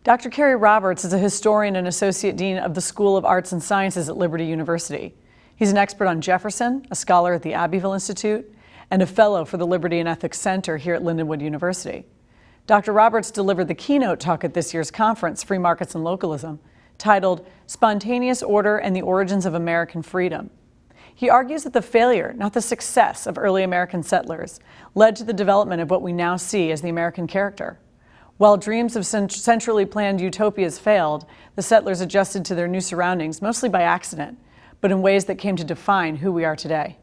Dr. Carey Roberts is a historian and associate dean of the School of Arts and Sciences at Liberty University. He's an expert on Jefferson, a scholar at the Abbeville Institute, and a fellow for the Liberty and Ethics Center here at Lindenwood University. Dr. Roberts delivered the keynote talk at this year's conference, Free Markets and Localism, titled Spontaneous Order and the Origins of American Freedom. He argues that the failure, not the success, of early American settlers led to the development of what we now see as the American character. While dreams of centrally planned utopias failed, the settlers adjusted to their new surroundings, mostly by accident, but in ways that came to define who we are today.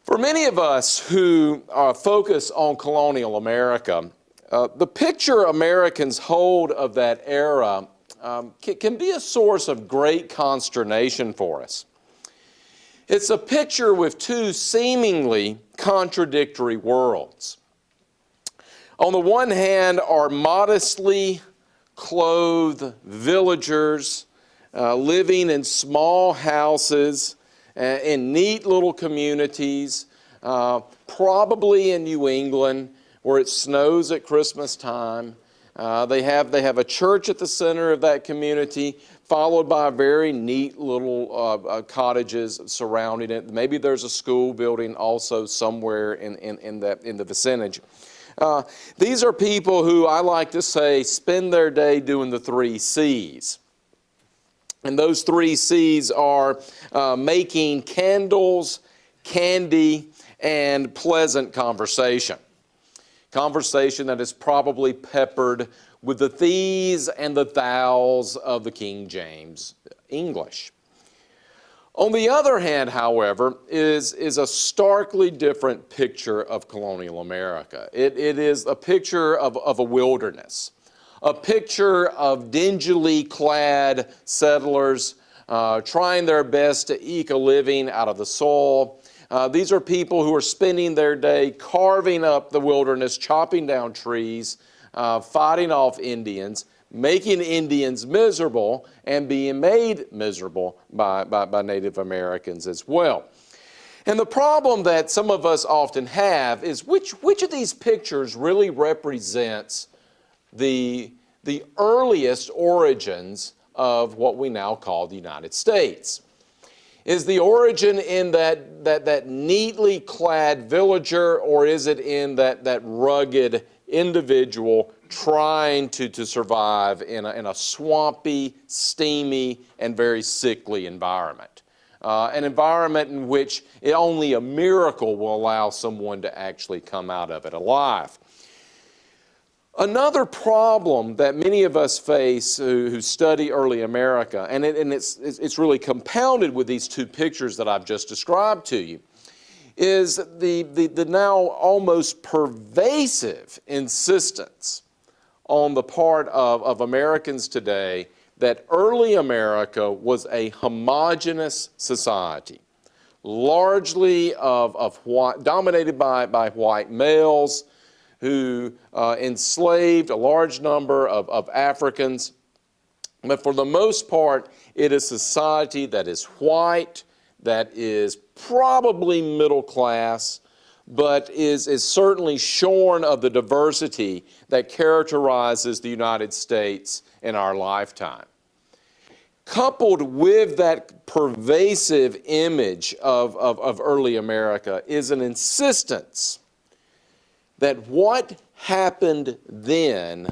For many of us who focus on colonial America, the picture Americans hold of that era can be a source of great consternation for us. It's a picture with two seemingly contradictory worlds. On the one hand are modestly clothed villagers living in small houses in neat little communities, probably in New England where it snows at Christmas time. They have a church at the center of that community, followed by very neat little cottages surrounding it. Maybe there's a school building also somewhere in the vicinage. These are people who, I like to say, spend their day doing the 3 C's. And those 3 C's are making candles, candy, and pleasant conversation. Conversation that is probably peppered with the thees and the thous of the King James English. On the other hand, however, is a starkly different picture of colonial America. It is a picture of a wilderness, a picture of dingily clad settlers trying their best to eke a living out of the soil. These are people who are spending their day carving up the wilderness, chopping down trees, fighting off Indians, making Indians miserable and being made miserable by Native Americans as well. And the problem that some of us often have is which of these pictures really represents the earliest origins of what we now call the United States. Is the origin in that neatly clad villager, or is it in that rugged individual trying to survive in a swampy, steamy, and very sickly environment? An environment in which only a miracle will allow someone to actually come out of it alive. Another problem that many of us face who study early America, and it's really compounded with these 2 pictures that I've just described to you, is the now almost pervasive insistence on the part of Americans today that early America was a homogeneous society, largely dominated by white males, who enslaved a large number of Africans. But for the most part, it is a society that is white, that is probably middle class, but is certainly shorn of the diversity that characterizes the United States in our lifetime. Coupled with that pervasive image of early America is an insistence that what happened then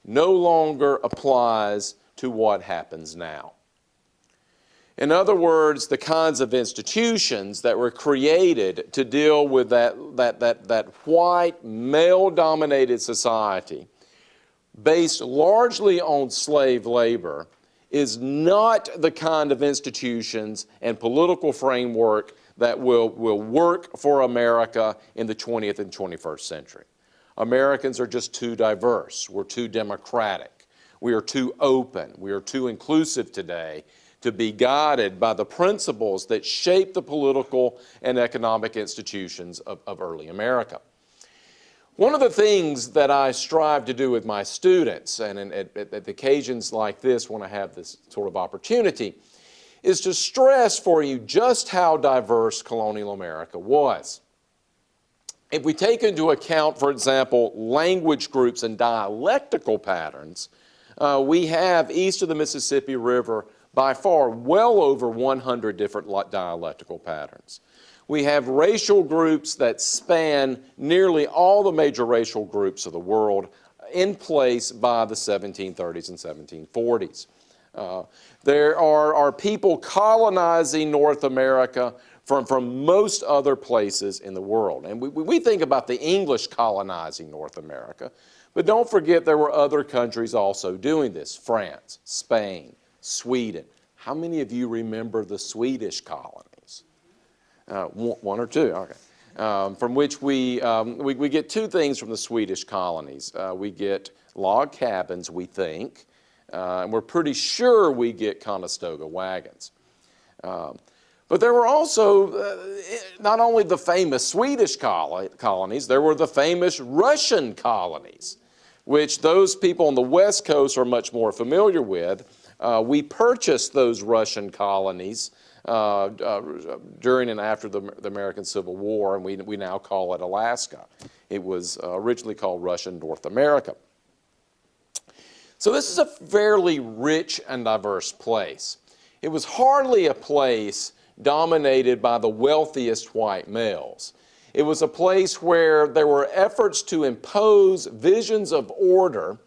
no longer applies to what happens now. In other words, the kinds of institutions that were created to deal with that white, male-dominated society, based largely on slave labor, is not the kind of institutions and political framework that will work for America in the 20th and 21st century. Americans are just too diverse. We're too democratic. We are too open. We are too inclusive today to be guided by the principles that shape the political and economic institutions of early America. One of the things that I strive to do with my students, and at occasions like this when I have this sort of opportunity, is to stress for you just how diverse colonial America was. If we take into account, for example, language groups and dialectical patterns, we have east of the Mississippi River by far well over 100 different dialectical patterns. We have racial groups that span nearly all the major racial groups of the world in place by the 1730s and 1740s. There are people colonizing North America from most other places in the world. And we think about the English colonizing North America, but don't forget there were other countries also doing this. France, Spain, Sweden. How many of you remember the Swedish colonies? One or two, okay. From which we get two things from the Swedish colonies. We get log cabins, we think, and we're pretty sure we get Conestoga wagons. But there were also not only the famous Swedish colonies, there were the famous Russian colonies, which those people on the West Coast are much more familiar with. We purchased those Russian colonies during and after the American Civil War, and we now call it Alaska. It was originally called Russian North America. So this is a fairly rich and diverse place. It was hardly a place dominated by the wealthiest white males. It was a place where there were efforts to impose visions of order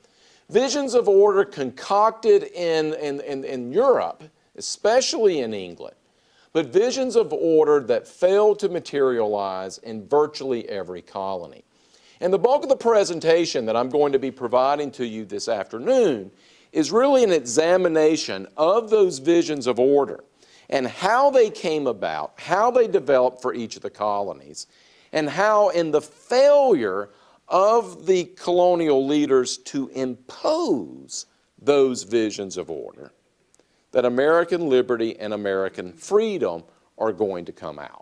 concocted in Europe, especially in England, but visions of order that failed to materialize in virtually every colony. And the bulk of the presentation that I'm going to be providing to you this afternoon is really an examination of those visions of order and how they came about, how they developed for each of the colonies, and how in the failure of the colonial leaders to impose those visions of order, that American liberty and American freedom are going to come out.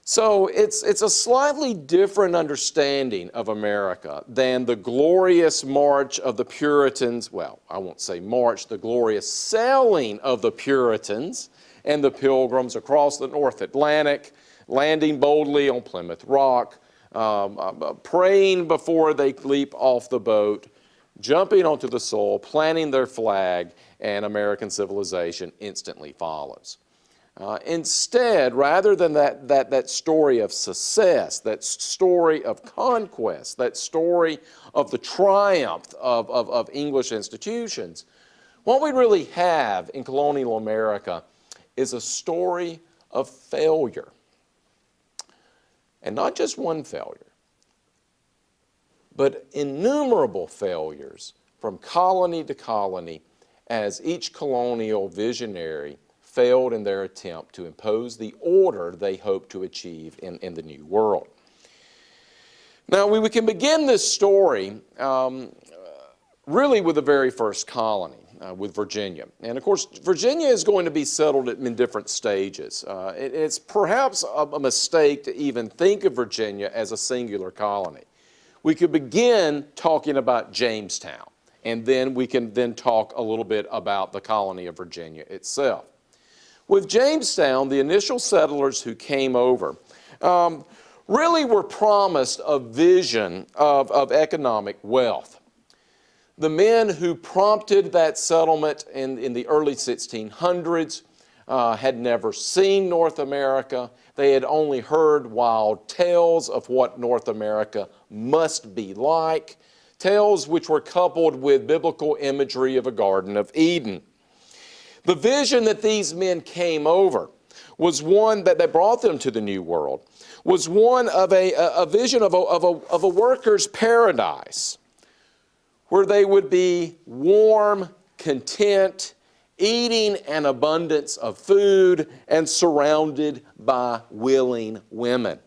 So it's a slightly different understanding of America than the glorious march of the Puritans, well, I won't say march, the glorious sailing of the Puritans and the Pilgrims across the North Atlantic, landing boldly on Plymouth Rock, praying before they leap off the boat, jumping onto the soil, planting their flag, and American civilization instantly follows. Instead, rather than that story of success, that story of conquest, that story of the triumph of English institutions, what we really have in colonial America is a story of failure. And not just one failure, but innumerable failures from colony to colony as each colonial visionary failed in their attempt to impose the order they hoped to achieve in the New World. Now, we can begin this story really with the very first colony, with Virginia. And of course, Virginia is going to be settled in different stages. It's perhaps a mistake to even think of Virginia as a singular colony. We could begin talking about Jamestown, and then we can then talk a little bit about the colony of Virginia itself. With Jamestown, the initial settlers who came over really were promised a vision of economic wealth. The men who prompted that settlement in the early 1600s had never seen North America. They had only heard wild tales of what North America must be like, tales which were coupled with biblical imagery of a Garden of Eden. The vision that these men came over was one that brought them to the New World, was one of a vision of a worker's paradise, where they would be warm, content, eating an abundance of food, and surrounded by willing women.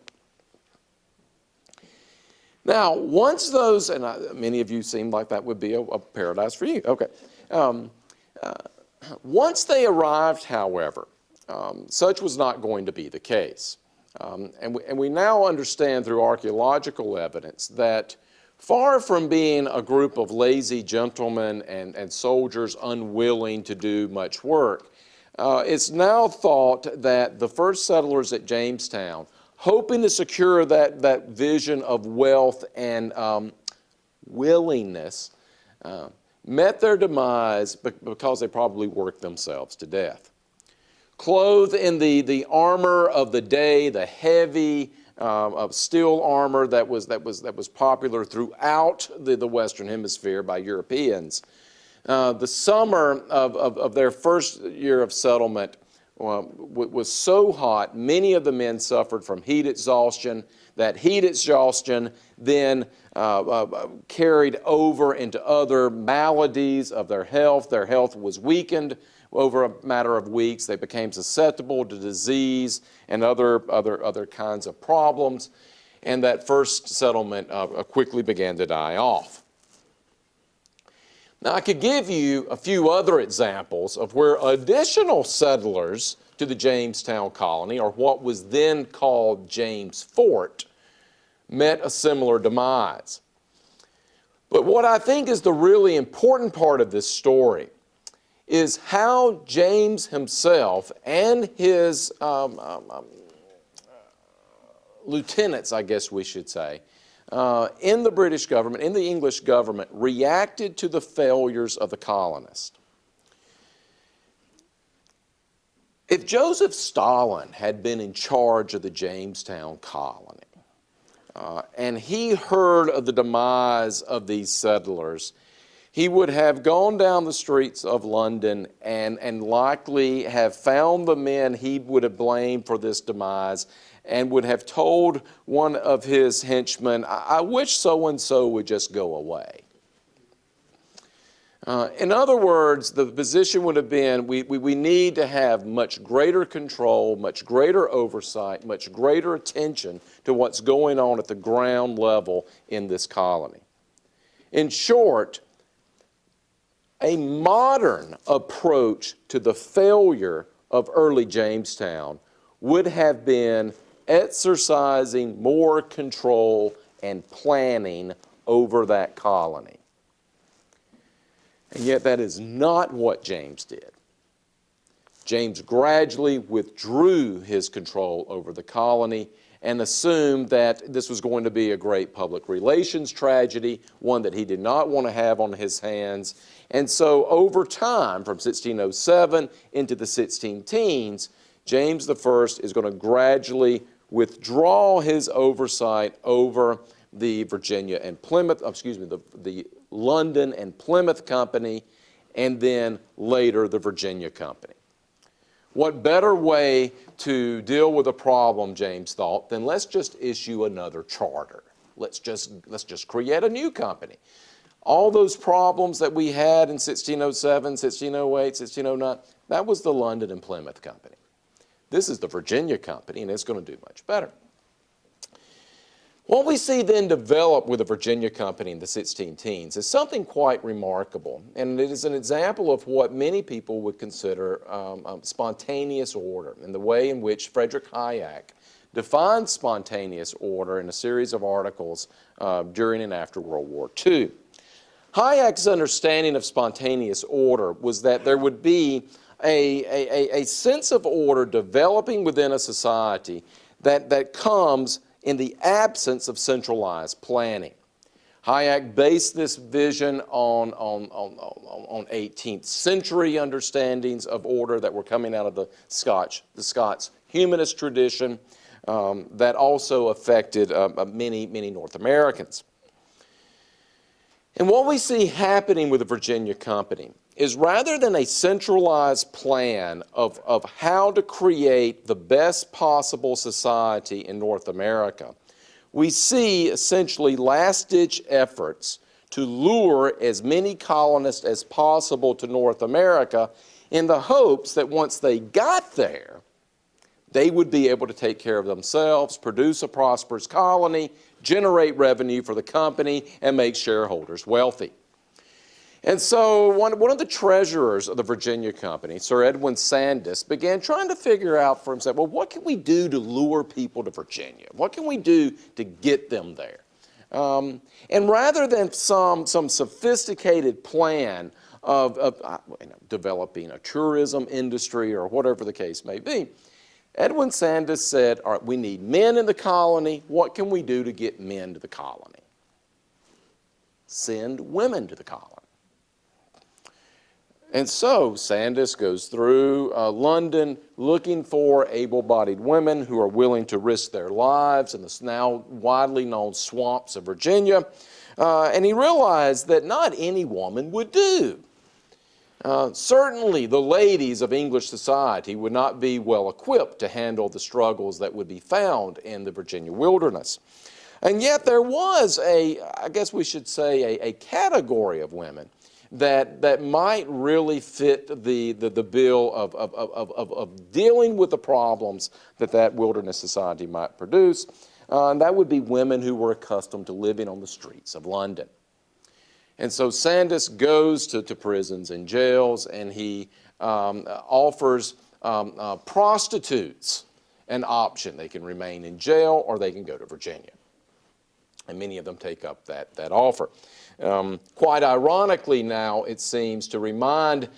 Now, once those, and many of you seem like that would be a paradise for you. Okay. Once they arrived, however, such was not going to be the case. And we now understand through archaeological evidence that far from being a group of lazy gentlemen and soldiers unwilling to do much work, it's now thought that the first settlers at Jamestown, hoping to secure that vision of wealth and willingness, met their demise because they probably worked themselves to death. Clothed in the armor of the day, the heavy steel armor that was popular throughout the Western Hemisphere by Europeans, the summer of their first year of settlement was so hot, many of the men suffered from heat exhaustion. That heat exhaustion then carried over into other maladies of their health. Their health was weakened over a matter of weeks. They became susceptible to disease and other kinds of problems. And that first settlement quickly began to die off. Now, I could give you a few other examples of where additional settlers to the Jamestown colony, or what was then called James Fort, met a similar demise. But what I think is the really important part of this story is how James himself and his lieutenants, I guess we should say, in the British government, in the English government, reacted to the failures of the colonists. If Joseph Stalin had been in charge of the Jamestown colony, and he heard of the demise of these settlers, he would have gone down the streets of London and likely have found the men he would have blamed for this demise, and would have told one of his henchmen, I wish so-and-so would just go away. In other words, the position would have been, we need to have much greater control, much greater oversight, much greater attention to what's going on at the ground level in this colony. In short, a modern approach to the failure of early Jamestown would have been exercising more control and planning over that colony. And yet that is not what James did. James gradually withdrew his control over the colony and assumed that this was going to be a great public relations tragedy, one that he did not want to have on his hands. And so over time, from 1607 into the 1610s, James I is going to gradually withdraw his oversight over the Virginia and Plymouth, the London and Plymouth Company, and then later the Virginia Company. What better way to deal with a problem, James thought, than let's just issue another charter. Let's just create a new company. All those problems that we had in 1607, 1608, 1609, that was the London and Plymouth Company. This is the Virginia Company, and it's going to do much better. What we see then develop with the Virginia Company in the 1610s is something quite remarkable, and it is an example of what many people would consider spontaneous order, and the way in which Frederick Hayek defined spontaneous order in a series of articles during and after World War II. Hayek's understanding of spontaneous order was that there would be a sense of order developing within a society that comes in the absence of centralized planning. Hayek based this vision on 18th century understandings of order that were coming out of the Scots humanist tradition that also affected many North Americans. And what we see happening with the Virginia Company is, rather than a centralized plan of how to create the best possible society in North America, we see essentially last-ditch efforts to lure as many colonists as possible to North America in the hopes that once they got there, they would be able to take care of themselves, produce a prosperous colony, generate revenue for the company, and make shareholders wealthy. And so one of the treasurers of the Virginia Company, Sir Edwin Sandys, began trying to figure out for himself, well, what can we do to lure people to Virginia? What can we do to get them there? And rather than some sophisticated plan of developing a tourism industry or whatever the case may be, Edwin Sandys said, all right, we need men in the colony. What can we do to get men to the colony? Send women to the colony. And so Sandys goes through London looking for able-bodied women who are willing to risk their lives in the now widely known swamps of Virginia. And he realized that not any woman would do. Certainly the ladies of English society would not be well equipped to handle the struggles that would be found in the Virginia wilderness. And yet there was I guess we should say, a category of women that might really fit the bill of dealing with the problems that wilderness society might produce. And that would be women who were accustomed to living on the streets of London. And so Sandys goes to prisons and jails, and he offers prostitutes an option. They can remain in jail or they can go to Virginia. And many of them take up that offer. Quite ironically now, it seems, to remind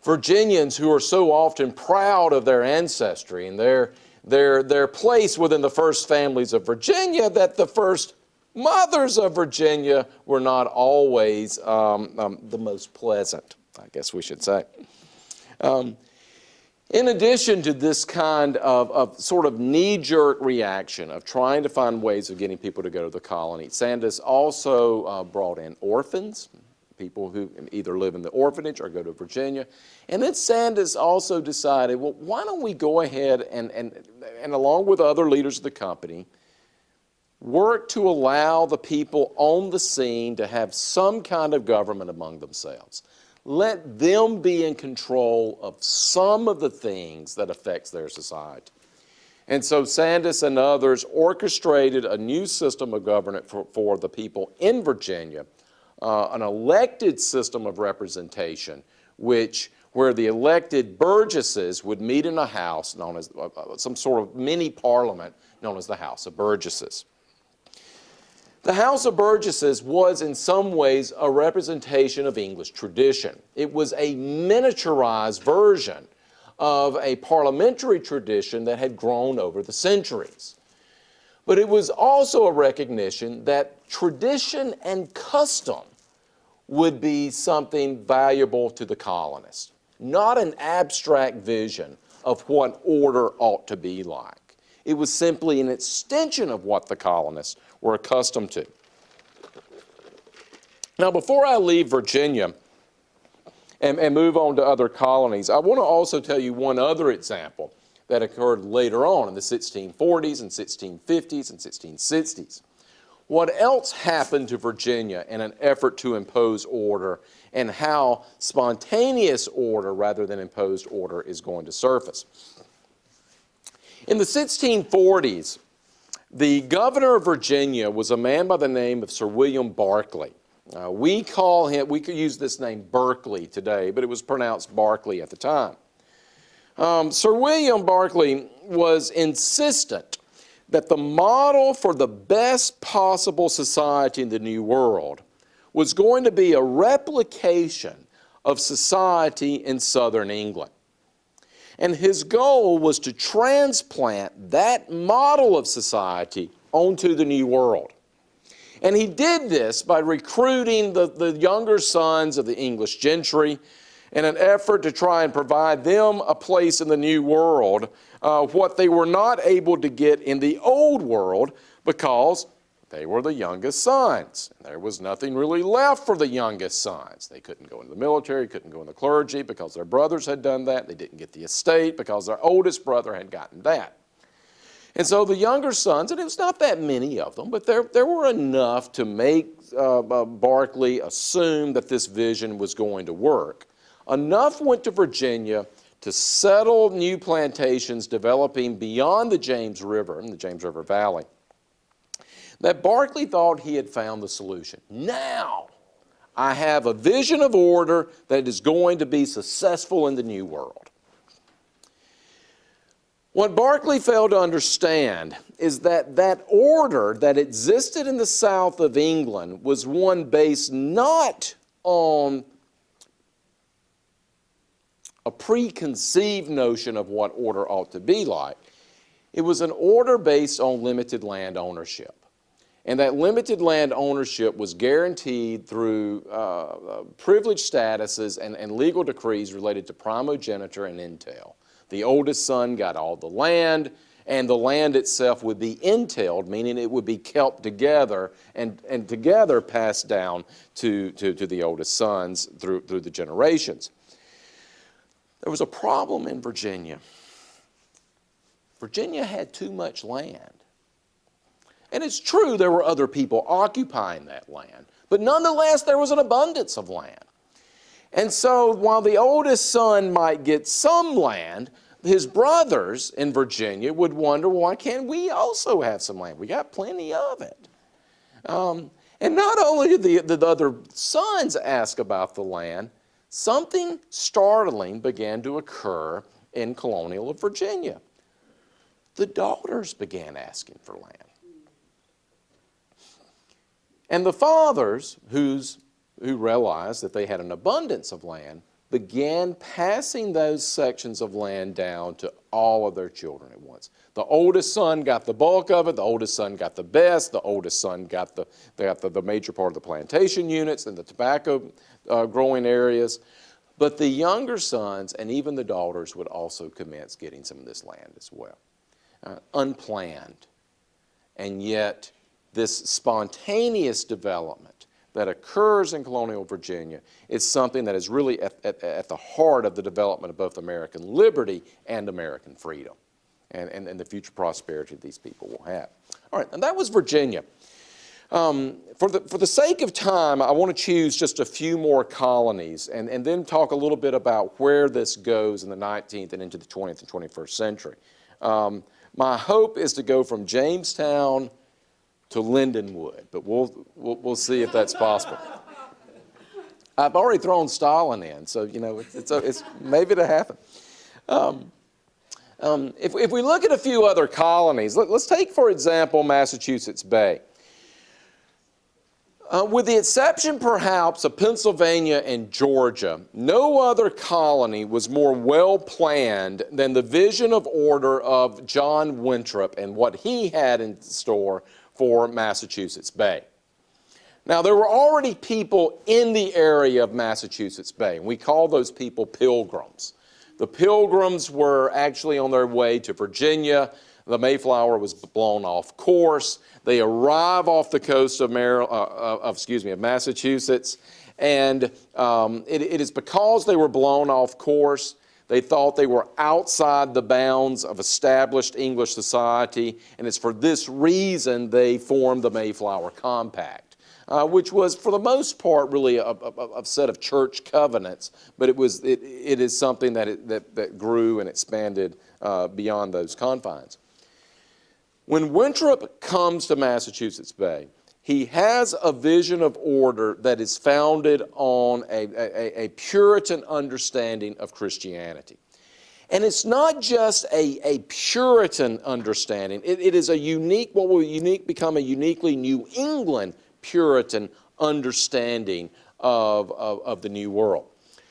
Virginians who are so often proud of their ancestry and their place within the first families of Virginia, that the first mothers of Virginia were not always the most pleasant, I guess we should say. In addition to this kind of sort of knee-jerk reaction of trying to find ways of getting people to go to the colony, Sandys also brought in orphans, people who either live in the orphanage or go to Virginia. And then Sandys also decided, well, why don't we go ahead and along with other leaders of the company, work to allow the people on the scene to have some kind of government among themselves. Let them be in control of some of the things that affects their society. And so Sandys and others orchestrated a new system of government for the people in Virginia, an elected system of representation, where the elected burgesses would meet in a house known as some sort of mini parliament known as the House of Burgesses. The House of Burgesses was in some ways a representation of English tradition. It was a miniaturized version of a parliamentary tradition that had grown over the centuries. But it was also a recognition that tradition and custom would be something valuable to the colonists, not an abstract vision of what order ought to be like. It was simply an extension of what the colonists were accustomed to. Now, before I leave Virginia and move on to other colonies, I want to also tell you one other example that occurred later on in the 1640s and 1650s and 1660s. What else happened to Virginia in an effort to impose order, and how spontaneous order rather than imposed order is going to surface? In the 1640s, the governor of Virginia was a man by the name of Sir William Berkeley. We could use this name Berkeley today, but it was pronounced Barclay at the time. Sir William Berkeley was insistent that the model for the best possible society in the New World was going to be a replication of society in southern England. And his goal was to transplant that model of society onto the New World. And he did this by recruiting the younger sons of the English gentry in an effort to try and provide them a place in the New World, what they were not able to get in the Old World because they were the youngest sons. There was nothing really left for the youngest sons. They couldn't go into the military, couldn't go in the clergy because their brothers had done that. They didn't get the estate because their oldest brother had gotten that. And so the younger sons, and it was not that many of them, but there were enough to make Berkeley assume that this vision was going to work. Enough went to Virginia to settle new plantations developing beyond the James River, in the James River Valley, that Berkeley thought he had found the solution. Now, I have a vision of order that is going to be successful in the New World. What Berkeley failed to understand is that that order that existed in the south of England was one based not on a preconceived notion of what order ought to be like. It was an order based on limited land ownership. And that limited land ownership was guaranteed through privileged statuses and legal decrees related to primogeniture and entail. The oldest son got all the land, and the land itself would be entailed, meaning it would be kept together and together passed down to the oldest sons through the generations. There was a problem in Virginia. Virginia had too much land. And it's true there were other people occupying that land, but nonetheless there was an abundance of land. And so while the oldest son might get some land, his brothers in Virginia would wonder, why can't we also have some land? We got plenty of it. And not only did the other sons ask about the land, something startling began to occur in Colonial Virginia. The daughters began asking for land. And the fathers, who realized that they had an abundance of land, began passing those sections of land down to all of their children at once. The oldest son got the bulk of it. The oldest son got the best. The oldest son got the major part of the plantation units and the tobacco growing areas. But the younger sons and even the daughters would also commence getting some of this land as well. Unplanned. And yet, this spontaneous development that occurs in Colonial Virginia is something that is really at the heart of the development of both American liberty and American freedom and the future prosperity these people will have. All right, and that was Virginia. For the sake of time, I want to choose just a few more colonies and then talk a little bit about where this goes in the 19th and into the 20th and 21st century. My hope is to go from Jamestown to Lindenwood, but we'll see if that's possible. I've already thrown Stalin in, so you know it's maybe to happen. If we look at a few other colonies, let's take for example Massachusetts Bay. With the exception perhaps of Pennsylvania and Georgia, no other colony was more well planned than the vision of order of John Winthrop and what he had in store for Massachusetts Bay. Now, there were already people in the area of Massachusetts Bay, and we call those people pilgrims. The pilgrims were actually on their way to Virginia. The Mayflower was blown off course. They arrive off the coast of Massachusetts, and it is because they were blown off course. They thought they were outside the bounds of established English society, and it's for this reason they formed the Mayflower Compact, which was, for the most part, really a set of church covenants, but it is something that grew and expanded beyond those confines. When Winthrop comes to Massachusetts Bay, he has a vision of order that is founded on a Puritan understanding of Christianity. And it's not just a Puritan understanding. It is what will become a uniquely New England Puritan understanding of the New World.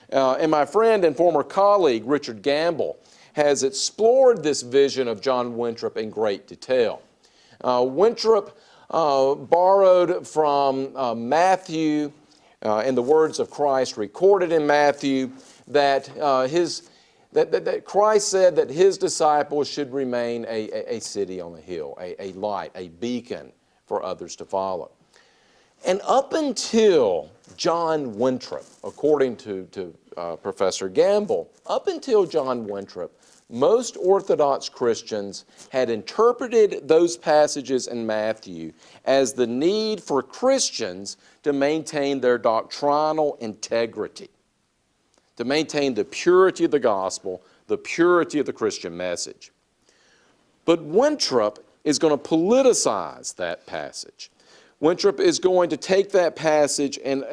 And my friend and former colleague, Richard Gamble, has explored this vision of John Winthrop in great detail. Winthrop borrowed from Matthew and the words of Christ recorded in Matthew that Christ said that his disciples should remain a city on a hill, a light, a beacon for others to follow. And up until John Winthrop, according to Professor Gamble, up until John Winthrop, most Orthodox Christians had interpreted those passages in Matthew as the need for Christians to maintain their doctrinal integrity, to maintain the purity of the gospel, the purity of the Christian message. But Winthrop is going to politicize that passage. Winthrop is going to take that passage and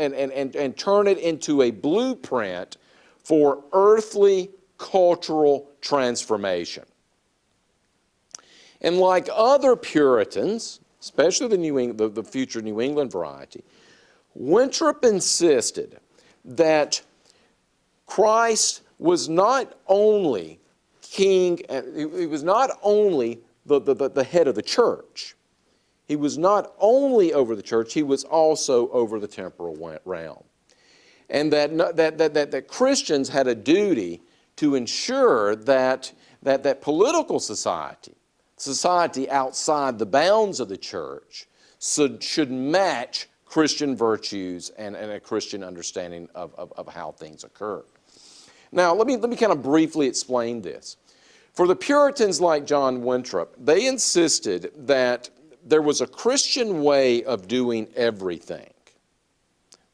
turn it into a blueprint for earthly cultural transformation. And like other Puritans, especially the future New England variety, Winthrop insisted that Christ was not only king, he was not only the head of the church, He was not only over the church, he was also over the temporal realm. And that Christians had a duty to ensure that political society outside the bounds of the church, should match Christian virtues and a Christian understanding of how things occur. Now, let me kind of briefly explain this. For the Puritans like John Winthrop, they insisted that there was a Christian way of doing everything.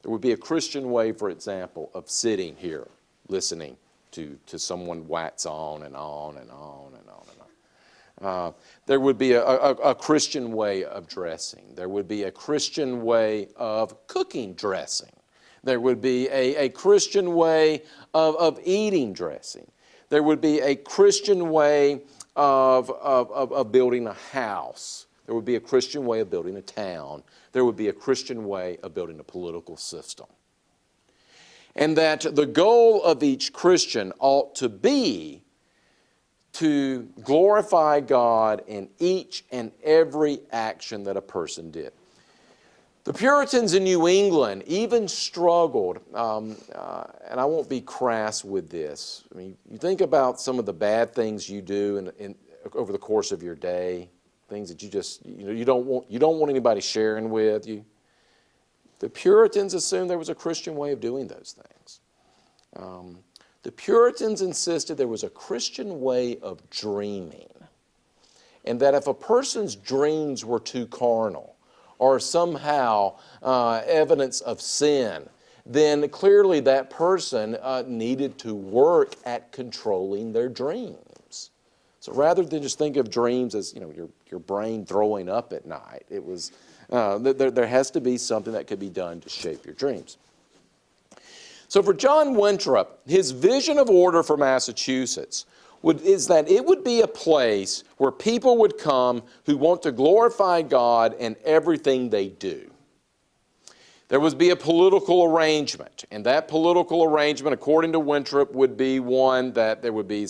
There would be a Christian way, for example, of sitting here, listening to someone wax on and on and on and on and on. There would be a Christian way of dressing. There would be a Christian way of cooking dressing. There would be a Christian way of eating dressing. There would be a Christian way of building a house. There would be a Christian way of building a town. There would be a Christian way of building a political system. And that the goal of each Christian ought to be to glorify God in each and every action that a person did. The Puritans in New England even struggled, and I won't be crass with this. I mean, you think about some of the bad things you do over the course of your day, things that you don't want anybody sharing with you. The Puritans assumed there was a Christian way of doing those things. The Puritans insisted there was a Christian way of dreaming, and that if a person's dreams were too carnal or somehow evidence of sin, then clearly that person needed to work at controlling their dreams. So rather than just think of dreams as your brain throwing up at night, it was there has to be something that could be done to shape your dreams. So for John Winthrop, his vision of order for Massachusetts is that it would be a place where people would come who want to glorify God in everything they do. There would be a political arrangement, and that political arrangement, according to Winthrop, would be one that there would be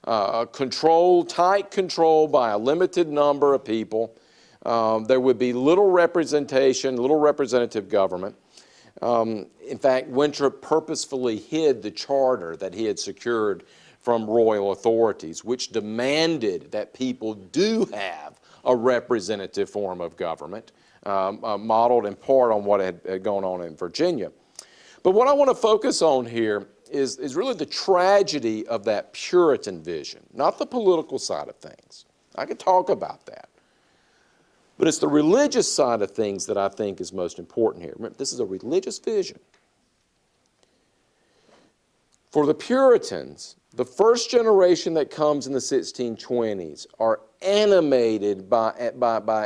tight control by a limited number of people. There would be little representation, little representative government. In fact, Winthrop purposefully hid the charter that he had secured from royal authorities, which demanded that people do have a representative form of government, modeled in part on what had gone on in Virginia. But what I want to focus on here is really the tragedy of that Puritan vision, not the political side of things. I could talk about that. But it's the religious side of things that I think is most important here. Remember, this is a religious vision. For the Puritans, the first generation that comes in the 1620s are animated by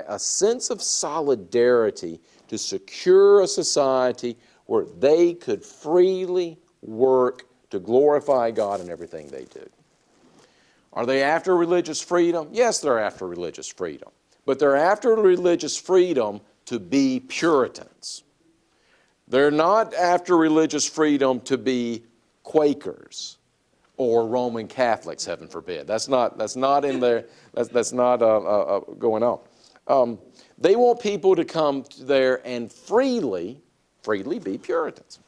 a sense of solidarity to secure a society where they could freely work to glorify God in everything they do. Are they after religious freedom? Yes, they're after religious freedom. But they're after religious freedom to be Puritans. They're not after religious freedom to be Quakers or Roman Catholics, heaven forbid. That's not in there. That's not going on. They want people to come there and freely be Puritans.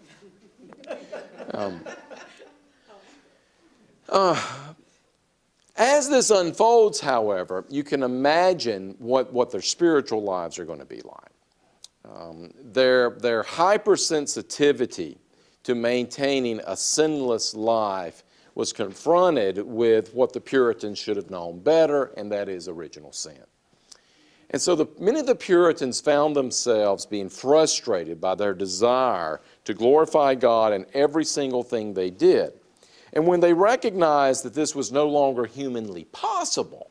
As this unfolds, however, you can imagine what their spiritual lives are going to be like. Their hypersensitivity to maintaining a sinless life was confronted with what the Puritans should have known better, and that is original sin. And so many of the Puritans found themselves being frustrated by their desire to glorify God in every single thing they did. And when they recognized that this was no longer humanly possible,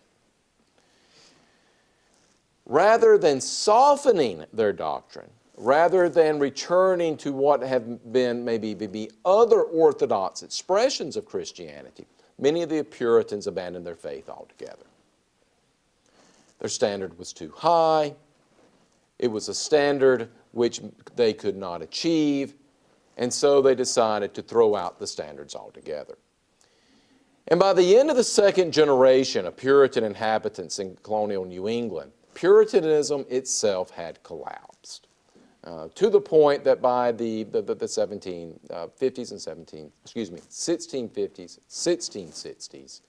rather than softening their doctrine, rather than returning to what have been maybe other orthodox expressions of Christianity, many of the Puritans abandoned their faith altogether. Their standard was too high. It was a standard which they could not achieve. And so they decided to throw out the standards altogether. And by the end of the second generation of Puritan inhabitants in colonial New England, Puritanism itself had collapsed to the point that by the 1750s and 1650s, 1660s,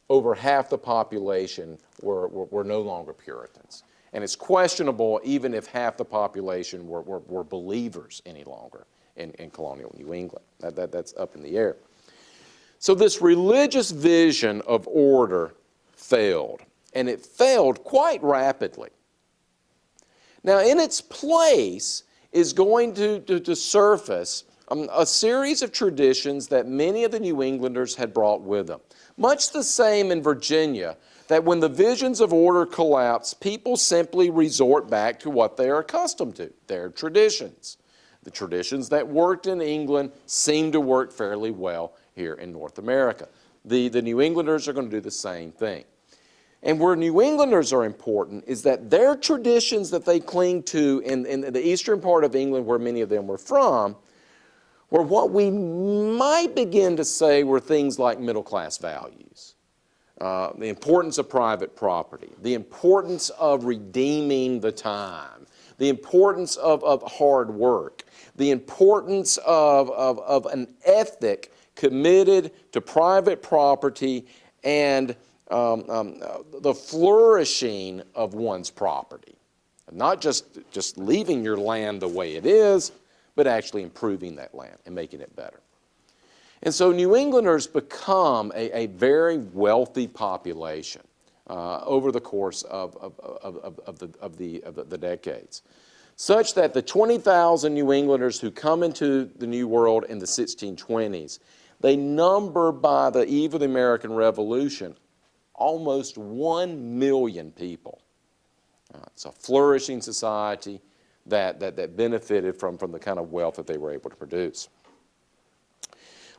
over half the population were no longer Puritans. And it's questionable even if half the population were believers any longer in colonial New England. That's up in the air. So this religious vision of order failed, and it failed quite rapidly. Now, in its place is going to surface a series of traditions that many of the New Englanders had brought with them. Much the same in Virginia, that when the visions of order collapse, people simply resort back to what they are accustomed to, their traditions. The traditions that worked in England seem to work fairly well here in North America. The New Englanders are going to do the same thing. And where New Englanders are important is that their traditions that they cling to in the eastern part of England, where many of them were from, were what we might begin to say were things like middle-class values. The importance of private property, the importance of redeeming the time, the importance of hard work, the importance of an ethic committed to private property and the flourishing of one's property. Not just leaving your land the way it is, but actually improving that land and making it better. And so New Englanders become a very wealthy population over the course of the decades, such that the 20,000 New Englanders who come into the New World in the 1620s, they number by the eve of the American Revolution almost 1 million people. It's a flourishing society that benefited from the kind of wealth that they were able to produce.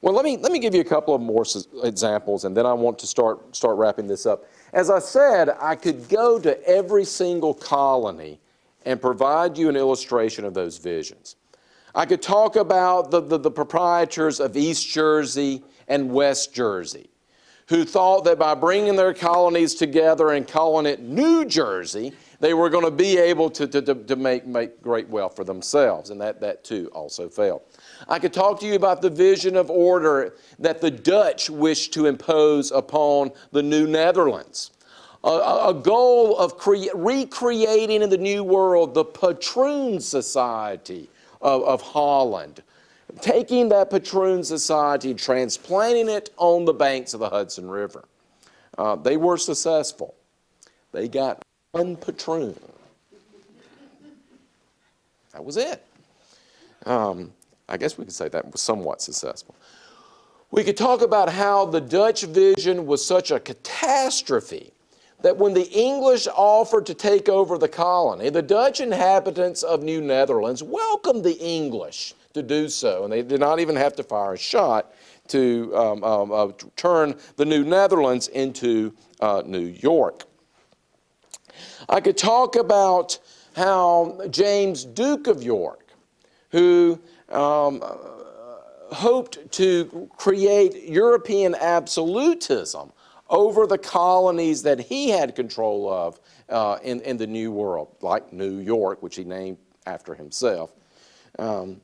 Well, let me give you a couple of more examples, and then I want to start wrapping this up. As I said, I could go to every single colony and provide you an illustration of those visions. I could talk about the proprietors of East Jersey and West Jersey, who thought that by bringing their colonies together and calling it New Jersey, they were going to be able to make great wealth for themselves, and that too also failed. I could talk to you about the vision of order that the Dutch wished to impose upon the New Netherlands. A goal of recreating in the New World the Patroon Society of Holland, taking that Patroon Society and transplanting it on the banks of the Hudson River. They were successful. They got one patroon. That was it. I guess we could say that was somewhat successful. We could talk about how the Dutch vision was such a catastrophe that when the English offered to take over the colony, the Dutch inhabitants of New Netherlands welcomed the English to do so, and they did not even have to fire a shot to turn the New Netherlands into New York. I could talk about how James, Duke of York, who hoped to create European absolutism over the colonies that he had control of in the New World, like New York, which he named after himself, and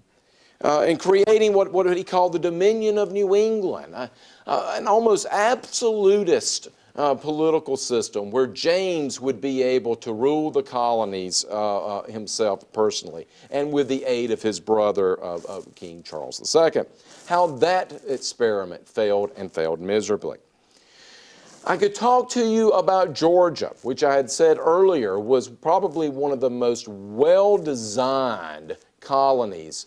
creating what he called the Dominion of New England, an almost absolutist political system where James would be able to rule the colonies himself personally, and with the aid of his brother, King Charles II. How that experiment failed, and failed miserably. I could talk to you about Georgia, which I had said earlier was probably one of the most well-designed colonies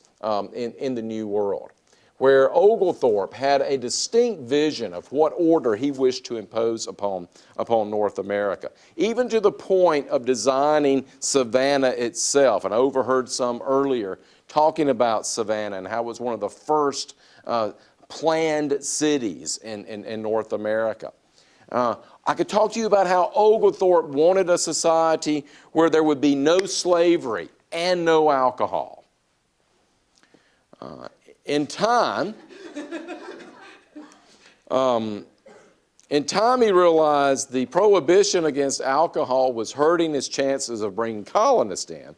in the New World, where Oglethorpe had a distinct vision of what order he wished to impose upon North America, even to the point of designing Savannah itself. And I overheard some earlier talking about Savannah and how it was one of the first planned cities in North America. I could talk to you about how Oglethorpe wanted a society where there would be no slavery and no alcohol. In time, In time, he realized the prohibition against alcohol was hurting his chances of bringing colonists in,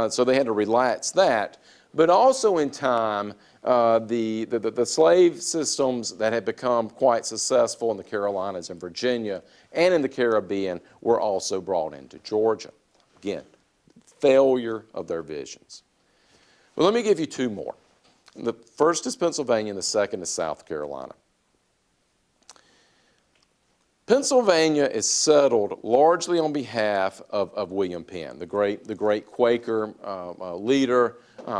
so they had to relax that. But also in time, the slave systems that had become quite successful in the Carolinas and Virginia and in the Caribbean were also brought into Georgia. Again, failure of their visions. Well, let me give you two more. The first is Pennsylvania and the second is South Carolina. Pennsylvania is settled largely on behalf of William Penn, the great Quaker leader,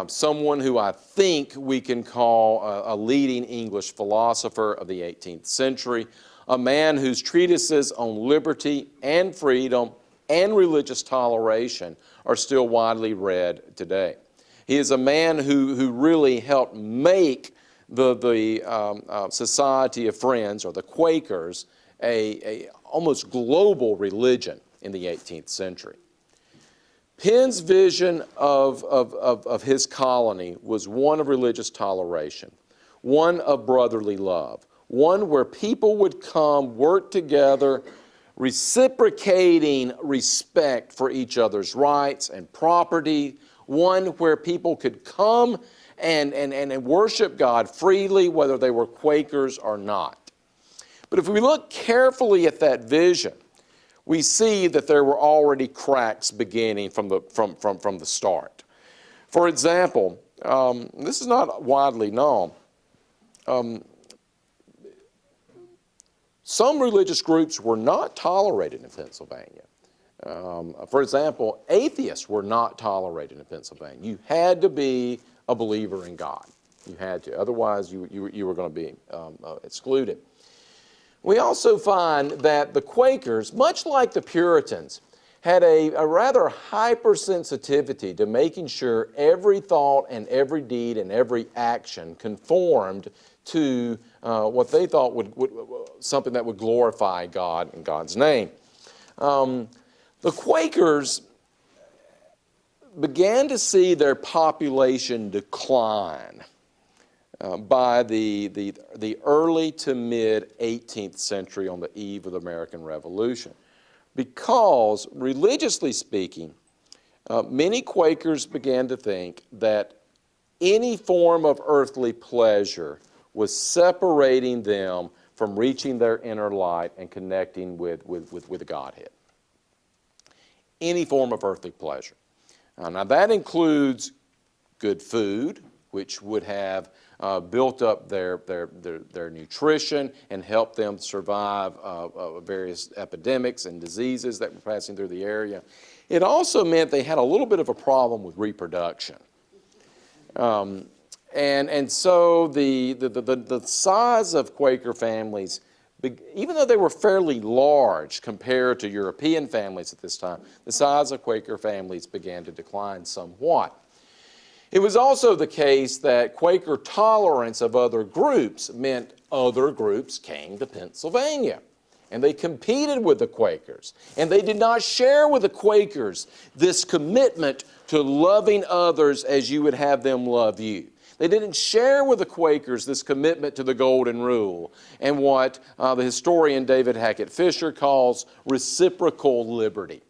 someone who I think we can call a leading English philosopher of the 18th century, a man whose treatises on liberty and freedom and religious toleration are still widely read today. He is a man who really helped make the Society of Friends, or the Quakers, a almost global religion in the 18th century. Penn's vision of his colony was one of religious toleration, one of brotherly love, one where people would come, work together, reciprocating respect for each other's rights and property, one where people could come and worship God freely, whether they were Quakers or not. But if we look carefully at that vision, we see that there were already cracks beginning from the start. For example, this is not widely known. Some religious groups were not tolerated in Pennsylvania. For example, atheists were not tolerated in Pennsylvania. You had to be a believer in God. You had to. Otherwise, you were going to be excluded. We also find that the Quakers, much like the Puritans, had a rather hypersensitivity to making sure every thought and every deed and every action conformed to what they thought would something that would glorify God and God's name. The Quakers began to see their population decline by the early to mid 18th century on the eve of the American Revolution. Because, religiously speaking, many Quakers began to think that any form of earthly pleasure was separating them from reaching their inner light and connecting with the Godhead. Any form of earthly pleasure. Now that includes good food, which would have built up their nutrition and helped them survive various epidemics and diseases that were passing through the area. It also meant they had a little bit of a problem with reproduction. And so the size of Quaker families, even though they were fairly large compared to European families at this time, the size of Quaker families began to decline somewhat. It was also the case that Quaker tolerance of other groups meant other groups came to Pennsylvania. And they competed with the Quakers. And they did not share with the Quakers this commitment to loving others as you would have them love you. They didn't share with the Quakers this commitment to the Golden Rule and what the historian David Hackett Fisher calls reciprocal liberty.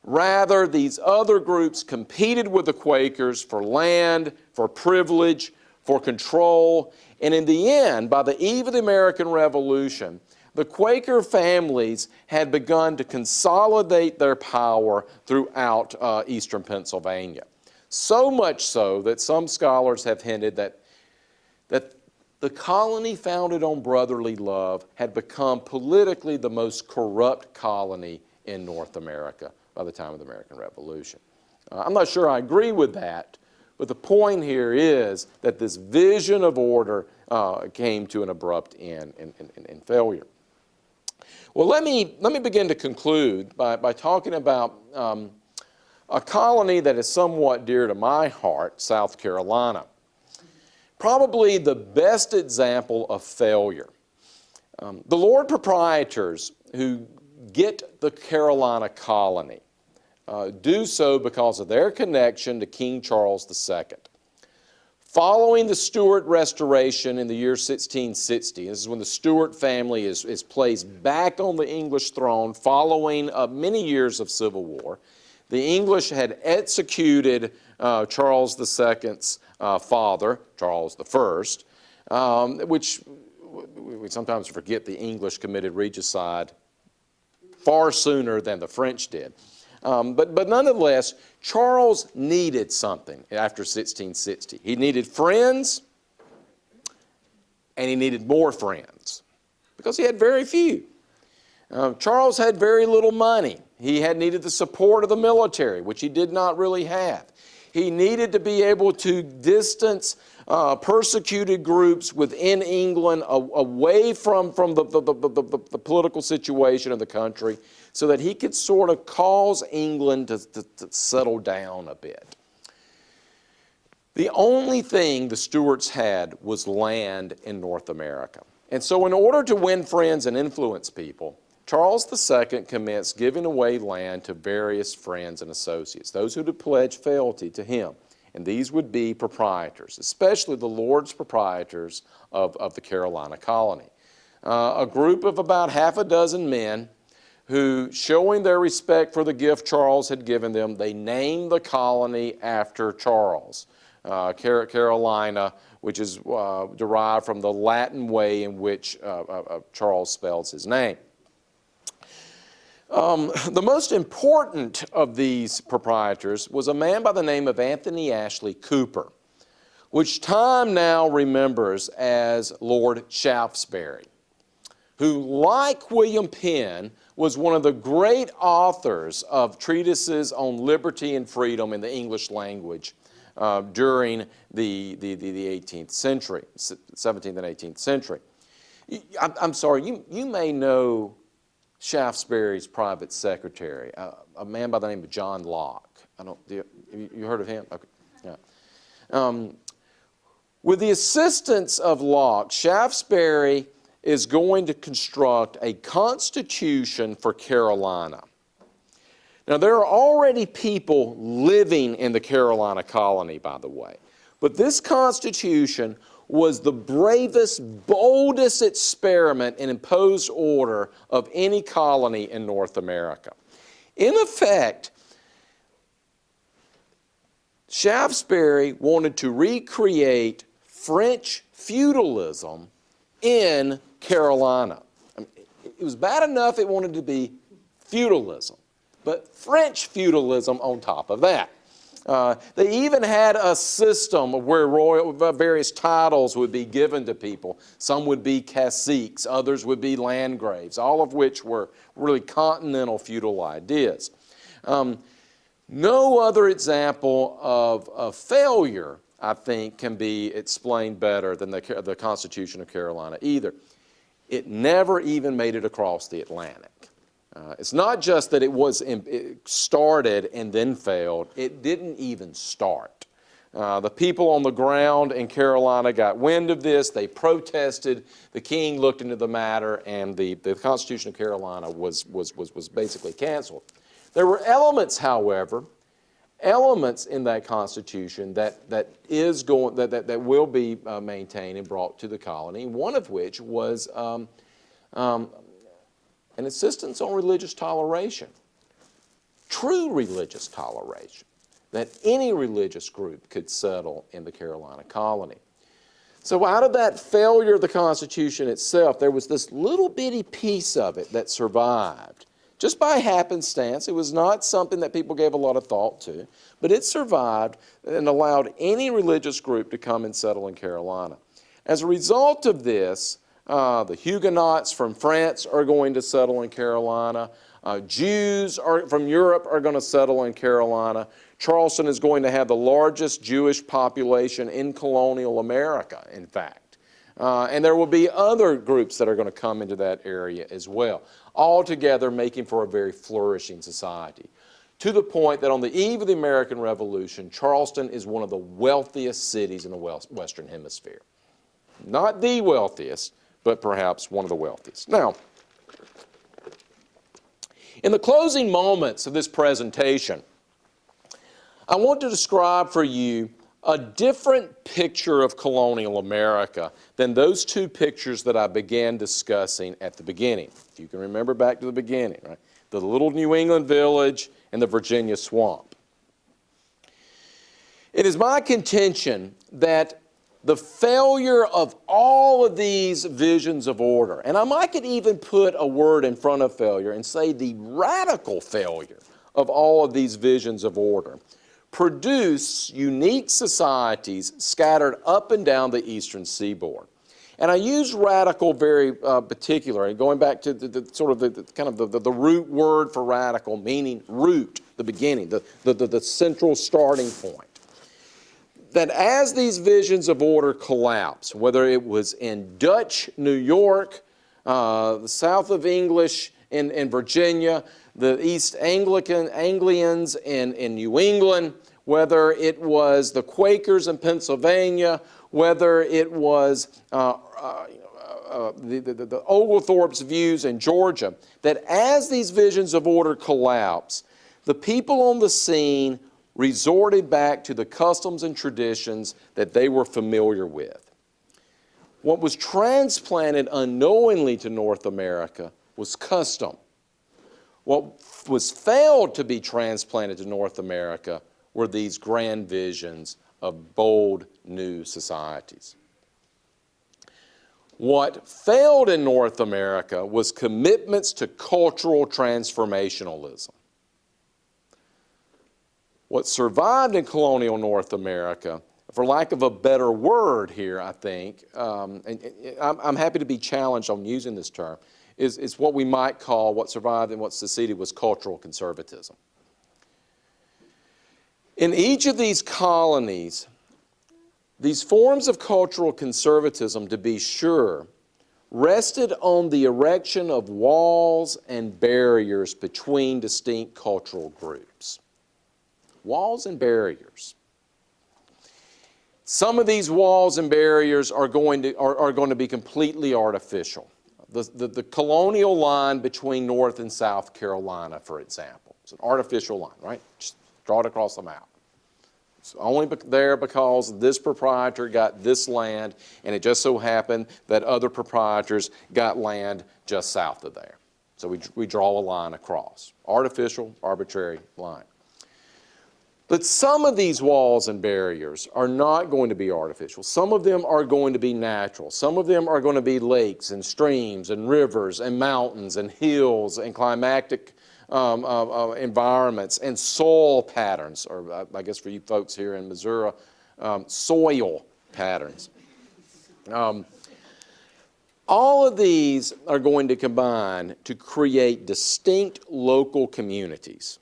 Rather, these other groups competed with the Quakers for land, for privilege, for control, and in the end, by the eve of the American Revolution, the Quaker families had begun to consolidate their power throughout eastern Pennsylvania. So much so that some scholars have hinted that the colony founded on brotherly love had become politically the most corrupt colony in North America by the time of the American Revolution. I'm not sure I agree with that, but the point here is that this vision of order came to an abrupt end and failure. Well, let me begin to conclude by talking about a colony that is somewhat dear to my heart, South Carolina. Probably the best example of failure. The Lord proprietors who get the Carolina colony do so because of their connection to King Charles II. Following the Stuart Restoration in the year 1660, this is when the Stuart family is placed back on the English throne following many years of civil war, the English had executed Charles II's father, Charles I, which we sometimes forget the English committed regicide far sooner than the French did. But nonetheless, Charles needed something after 1660. He needed friends, and he needed more friends, because he had very few. Charles had very little money. He had needed the support of the military, which he did not really have. He needed to be able to distance persecuted groups within England away from the political situation of the country, so that he could sort of cause England to settle down a bit. The only thing the Stuarts had was land in North America. And so in order to win friends and influence people, Charles II commenced giving away land to various friends and associates, those who would pledge fealty to him. And these would be proprietors, especially the lords proprietors of the Carolina colony. A group of about half a dozen men who, showing their respect for the gift Charles had given them, they named the colony after Charles. Carolina, which is derived from the Latin way in which Charles spells his name. The most important of these proprietors was a man by the name of Anthony Ashley Cooper, which time now remembers as Lord Shaftesbury, who, like William Penn, was one of the great authors of treatises on liberty and freedom in the English language during the 18th century, 17th and 18th century. I'm sorry, you may know Shaftesbury's private secretary, a man by the name of John Locke. You heard of him? Okay. Yeah. With the assistance of Locke, Shaftesbury is going to construct a constitution for Carolina. Now, there are already people living in the Carolina colony, by the way. But this constitution was the bravest, boldest experiment in imposed order of any colony in North America. In effect, Shaftesbury wanted to recreate French feudalism in Carolina. I mean, it was bad enough it wanted to be feudalism, but French feudalism on top of that. They even had a system where various titles would be given to people. Some would be caciques, others would be landgraves, all of which were really continental feudal ideas. No other example of failure, I think, can be explained better than the Constitution of Carolina either. It never even made it across the Atlantic. It's not just that it started and then failed. It didn't even start. The people on the ground in Carolina got wind of this. They protested. The king looked into the matter, and the Constitution of Carolina was basically canceled. There were elements, however, in that Constitution that will be maintained and brought to the colony, one of which was an insistence on religious toleration, true religious toleration, that any religious group could settle in the Carolina colony. So out of that failure of the Constitution itself, there was this little bitty piece of it that survived. Just by happenstance, it was not something that people gave a lot of thought to, but it survived and allowed any religious group to come and settle in Carolina. As a result of this, the Huguenots from France are going to settle in Carolina. Jews from Europe are going to settle in Carolina. Charleston is going to have the largest Jewish population in colonial America, in fact. And there will be other groups that are going to come into that area as well, all together making for a very flourishing society. To the point that on the eve of the American Revolution, Charleston is one of the wealthiest cities in the Western Hemisphere. Not the wealthiest, but perhaps one of the wealthiest. Now, in the closing moments of this presentation, I want to describe for you a different picture of colonial America than those two pictures that I began discussing at the beginning. If you can remember back to the beginning, right? The little New England village and the Virginia swamp. It is my contention that the failure of all of these visions of order, and I could even put a word in front of failure and say the radical failure of all of these visions of order, produce unique societies scattered up and down the eastern seaboard. And I use radical very particularly, going back to the root word for radical, meaning root, the beginning, the central starting point. That as these visions of order collapse, whether it was in Dutch New York, the south of English in Virginia, the East Anglians in New England, whether it was the Quakers in Pennsylvania, whether it was the Oglethorpe's views in Georgia, that as these visions of order collapse, the people on the scene resorted back to the customs and traditions that they were familiar with. What was transplanted unknowingly to North America was custom. What was failed to be transplanted to North America were these grand visions of bold new societies. What failed in North America was commitments to cultural transformationalism. What survived in colonial North America, for lack of a better word here, I think, and I'm happy to be challenged on using this term, is what we might call, what survived and what succeeded was cultural conservatism. In each of these colonies, these forms of cultural conservatism, to be sure, rested on the erection of walls and barriers between distinct cultural groups. Walls and barriers. Some of these walls and barriers are going to be completely artificial. The colonial line between North and South Carolina, for example. It's an artificial line, right? Just draw it across the map. It's only there because this proprietor got this land, and it just so happened that other proprietors got land just south of there. So we draw a line across. Artificial, arbitrary line. But some of these walls and barriers are not going to be artificial. Some of them are going to be natural. Some of them are going to be lakes and streams and rivers and mountains and hills and climatic environments and soil patterns, or I guess for you folks here in Missouri, soil patterns. All of these are going to combine to create distinct local communities,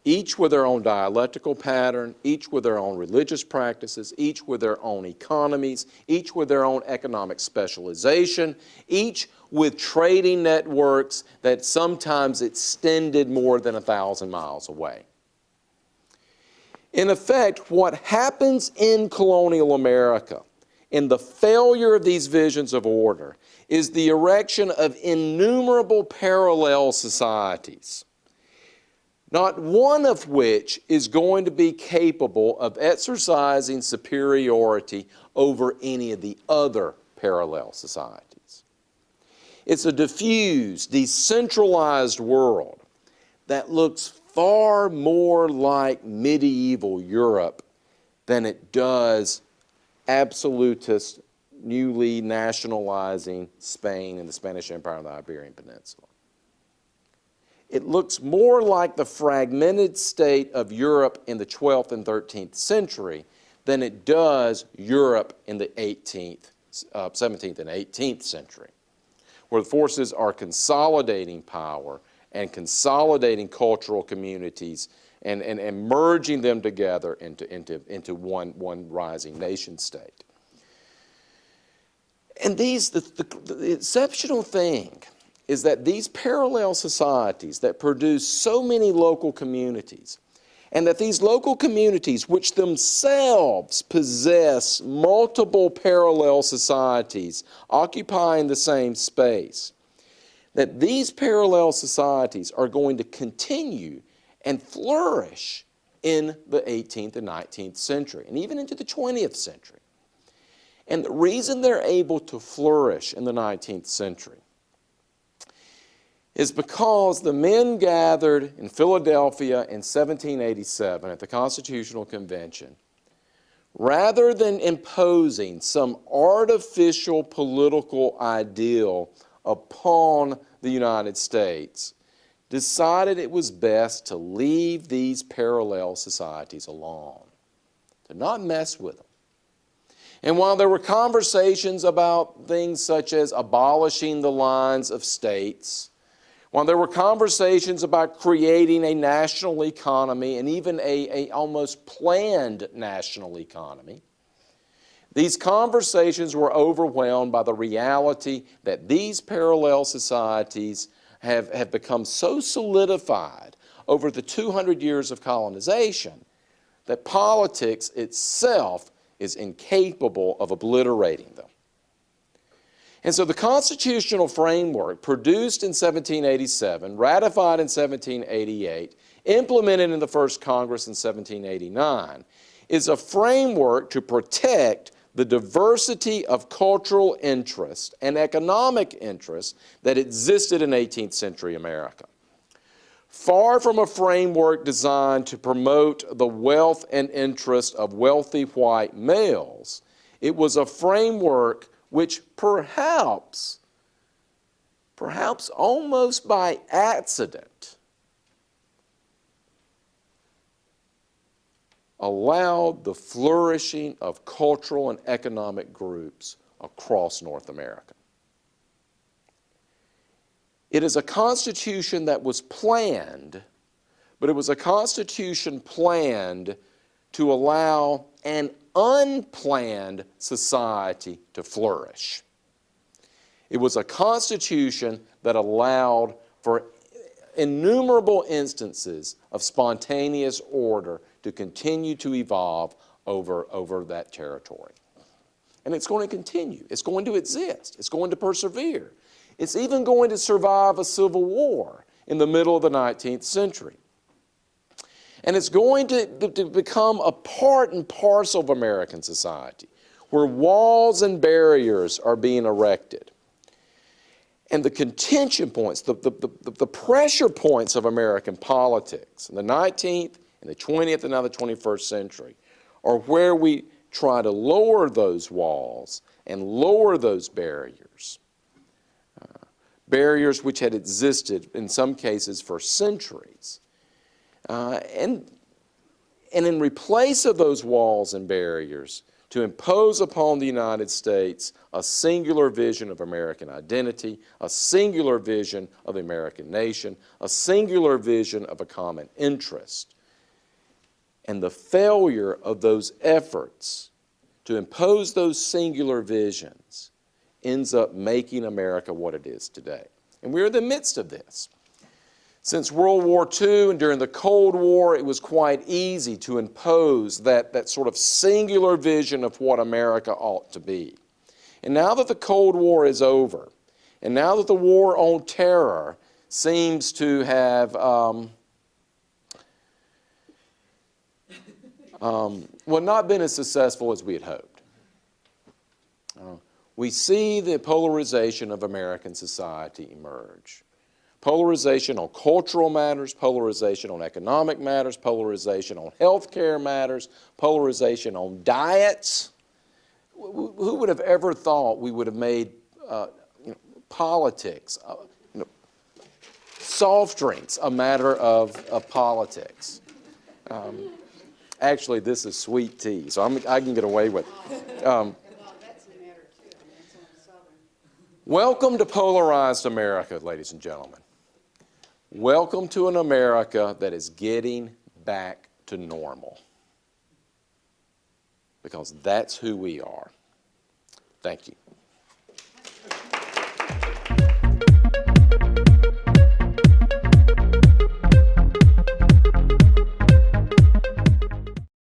each with their own dialectical pattern, each with their own religious practices, each with their own economies, each with their own economic specialization, each with trading networks that sometimes extended more than 1,000 miles away. In effect, what happens in colonial America, in the failure of these visions of order, is the erection of innumerable parallel societies, not one of which is going to be capable of exercising superiority over any of the other parallel societies. It's a diffused, decentralized world that looks far more like medieval Europe than it does absolutist, newly nationalizing Spain and the Spanish Empire and the Iberian Peninsula. It looks more like the fragmented state of Europe in the 12th and 13th century than it does Europe in the 17th and 18th century, where the forces are consolidating power and consolidating cultural communities and merging them together into one rising nation state. And the exceptional thing is that these parallel societies that produce so many local communities, and that these local communities, which themselves possess multiple parallel societies occupying the same space, that these parallel societies are going to continue and flourish in the 18th and 19th century, and even into the 20th century. And the reason they're able to flourish in the 19th century is because the men gathered in Philadelphia in 1787 at the Constitutional Convention, rather than imposing some artificial political ideal upon the United States, decided it was best to leave these parallel societies alone, to not mess with them. And while there were conversations about things such as abolishing the lines of states, while there were conversations about creating a national economy and even a almost planned national economy, these conversations were overwhelmed by the reality that these parallel societies have become so solidified over the 200 years of colonization that politics itself is incapable of obliterating them. And so the constitutional framework produced in 1787, ratified in 1788, implemented in the first Congress in 1789, is a framework to protect the diversity of cultural interest and economic interest that existed in 18th century America. Far from a framework designed to promote the wealth and interest of wealthy white males, it was a framework which perhaps almost by accident, allowed the flourishing of cultural and economic groups across North America. It is a constitution that was planned, but it was a constitution planned to allow an unplanned society to flourish. It was a constitution that allowed for innumerable instances of spontaneous order to continue to evolve over that territory. And it's going to continue. It's going to exist. It's going to persevere. It's even going to survive a civil war in the middle of the 19th century. And it's going to become a part and parcel of American society, where walls and barriers are being erected. And the contention points, the pressure points of American politics in the 19th, and the 20th, and now the 21st century are where we try to lower those walls and lower those barriers. Barriers which had existed in some cases for centuries. And in replace of those walls and barriers, to impose upon the United States a singular vision of American identity, a singular vision of the American nation, a singular vision of a common interest. And the failure of those efforts to impose those singular visions ends up making America what it is today. And we're in the midst of this. Since World War II and during the Cold War, it was quite easy to impose that sort of singular vision of what America ought to be. And now that the Cold War is over, and now that the war on terror seems to have not been as successful as we had hoped. We see the polarization of American society emerge. Polarization on cultural matters, polarization on economic matters, polarization on healthcare matters, polarization on diets. Who would have ever thought we would have made politics, soft drinks a matter of politics? Actually, this is sweet tea, so I can get away with it. Welcome to polarized America, ladies and gentlemen. Welcome to an America that is getting back to normal. Because that's who we are. Thank you.